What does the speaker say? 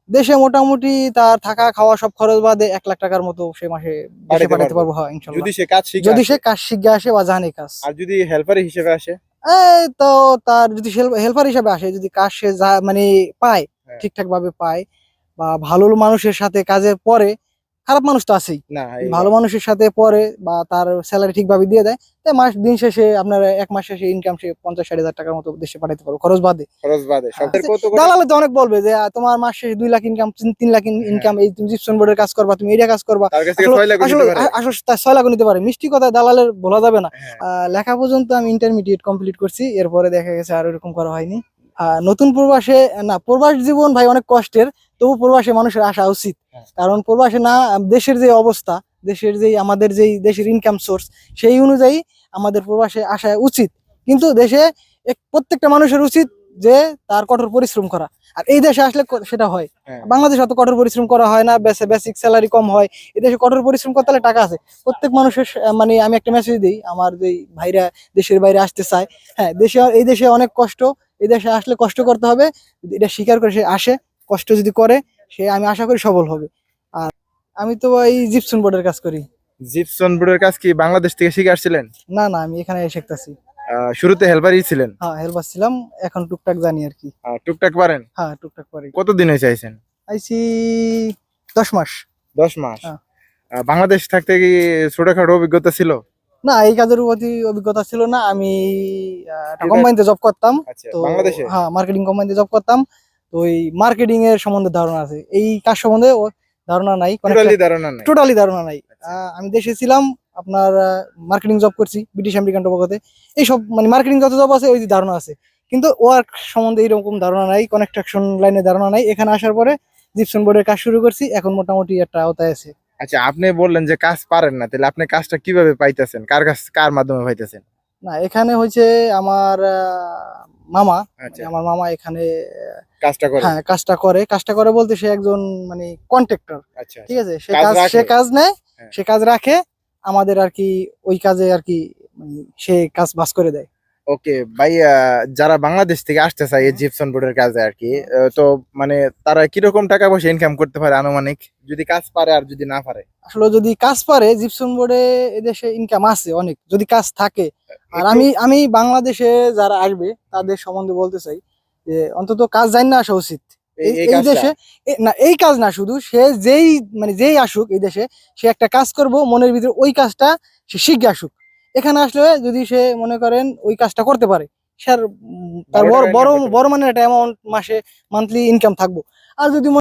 দেশে মোটামুটি তার থাকা খাওয়া সব খরচ বাদে 1 লাখ টাকার মতো সে মাসে দেশে পাঠাইতে পাঠাতে পারবে পারবো, হ্যাঁ ইনশাল্লাহ। যদি সে কাজ শিখে যদি আসে। সে কাজ শিখে আসে বা জানে কাজ। আর যদি হেল্পার হিসেবে আসে? এই তো তার যদি হেল্পার হিসাবে আসে, যদি কাজ সে মানে পায়, হ্যাঁ। ঠিকঠাক ভাবে পায় বা ভালো মানুষের সাথে কাজে পরে, খারাপ মানুষ তো আছেই, না এই ভালো মানুষের সাথে পরে বা তার স্যালারি ঠিকভাবে দিয়ে দেয়, তাই দিন শেষে আপনার 1 মাস শেষে ইনকাম সে 50-60 হাজার টাকার মতো দেশে পাঠাতে পারবো খরচ বাদে। খরচ বাদে সপ্তাহে কত করে? দালালে তো অনেক বলবে যে তোমার মাস শেষে 2 লাখ ইনকাম, 3 লাখ হ্যাঁ, ইনকাম, এই তুমি জিপসন বোর্ডের কাজ করবা, তুমি এইটা কাজ করবা। তার কাছ থেকে আসলে 6 লাখ আসলে নিতে পারে। আসলে তার 6 লাখ নিতে পারে, মিষ্টি কথায় দালালের বলা যাবে না। হ্যাঁ। লেখা পর্যন্ত আমি ইন্টারমিডিয়েট কমপ্লিট করছি, এরপরে দেখা গেছে আর এরকম করা হয়নি। নতুন প্রবাসে না, প্রবাস জীবন ভাই অনেক কষ্টের, তবু প্রবাসে মানুষের আসা উচিত। হ্যাঁ। কারণ প্রবাসে না, দেশের যে অবস্থা, দেশের যেই আমাদের যেই দেশের ইনকাম সোর্স, সেই অনুযায়ী আমাদের প্রবাসে আসা উচিত। কিন্তু দেশে প্রত্যেকটা মানুষের উচিত যে তার কঠোর পরিশ্রম করা। আর এই দেশে আসলে সেটা হয়। হ্যাঁ। বাংলাদেশে অত কঠোর পরিশ্রম করা হয় না, বেসিক স্যালারি কম হয়। এই দেশে কঠোর পরিশ্রম করতে হলে টাকা আছে। প্রত্যেক মানুষের মানে আমি একটা মেসেজ দিই আমার যে ভাইরা দেশের বাইরে আসতে চায়, হ্যাঁ এই দেশে অনেক কষ্ট, এই দেশে আসলে কষ্ট করতে হবে। যদি এটা স্বীকার করে সে আসে, কষ্ট যদি করে, সে আমি আশা করি সফল হবে। আর আমি তো এই জিপসন বোর্ডের কাজ করি। জিপসন বোর্ডের কাজ কি বাংলাদেশ থেকে শিখে আসছিলেন? না না, আমি এখানে শিখতেছি। শুরুতে হেল্পারই ছিলেন? হ্যাঁ, হেল্পার ছিলাম, এখন টুকটাক জানি আর কি। টুকটাক পারেন? হ্যাঁ, টুকটাক পারি। কতদিন হয়েছে আইছেন? আইছি 10 মাস। 10 মাস? হ্যাঁ। বাংলাদেশ থাকতে কি ছোটখাটো অভিজ্ঞতা ছিল? না, এই কাজের প্রতি অভিজ্ঞতা ছিল না। আমি একটা এটা- কোম্পানিতে জব করতাম। আচ্ছা, তো বাংলাদেশে? হ্যাঁ, মার্কেটিং কোম্পানিতে জব করতাম। তো ওই মার্কেটিং এর সম্বন্ধে ধারণা আছে, এই কাজ সম্বন্ধে ধারণা নাই, টোটালি ধারণা নাই? টোটালি ধারণা নাই। আচ্ছা। আমি দেশে ছিলাম, আপনার মার্কেটিং জব করছি ব্রিটিশ আমেরিকান টোবাকোতে। এইসব মানে মার্কেটিং যত জব আছে ওই ধারণা আছে, কিন্তু ওয়ার্ক সম্বন্ধে এরকম ধারণা নাই, কনস্ট্রাকশন লাইনে ধারণা নাই। এখানে আসার পরে জিপসন বোর্ডের কাজ শুরু করছি, এখন মোটামুটি একটা আওতায় আছে। আচ্ছা, আপনি বললেন যে কাজ পারেন না, তাহলে আপনি কাজটা কিভাবে পাইতেছেন? কার মাধ্যমে পাইতেছেন? না, এখানে হয়েছে আমার মামা, মানে আচ্ছা, আমার মামা এখানে কাজটা করে? হ্যাঁ কাজটা করে বলতে সে একজন মানে কন্ট্রাক্টর। আচ্ছা, ঠিক আচ্ছা। আছে, কাজ সে রাখে? কাজ নেয়, হ্যাঁ। সে কাজ রাখে, আমাদের আর কি ওই কাজে আর কি মানে সে কাজ বাস করে দেয়। ওকে ভাই, যারা বাংলাদেশ থেকে আসতে চায় এই জিপসন বোর্ডের কাজে আর কি, তো মানে তারা কিরকম টাকা পয়সা ইনকাম করতে পারে আনুমানিক, যদি কাজ পারে আর যদি না পারে? আসলে যদি কাজ পারে জিপসন বোর্ডে এদেশে ইনকাম আছে অনেক, যদি কাজ থাকে। আর একটু। আমি বাংলাদেশে যারা আসবে তাদের সম্বন্ধে বলতে চাই যে অন্তত কাজ জানি না আসা উচিত। এই এই এই কাজটা? দেশে না, এই কাজ না শুধু, সে যেই আসুক এই দেশে, সে একটা কাজ করব মনের ভিতরে, ওই কাজটা সে শিখে আসুক। এখানে আসলে যদি সে মনে করেন ওই কাজটা করতে পারে, সে আর তার ভালো বড় টাকা বড় ইনকাম করতে বড় পারে? মানের একটা অ্যামাউন্ট মাসে মান্থলি ইনকাম থাকবো। আর যদি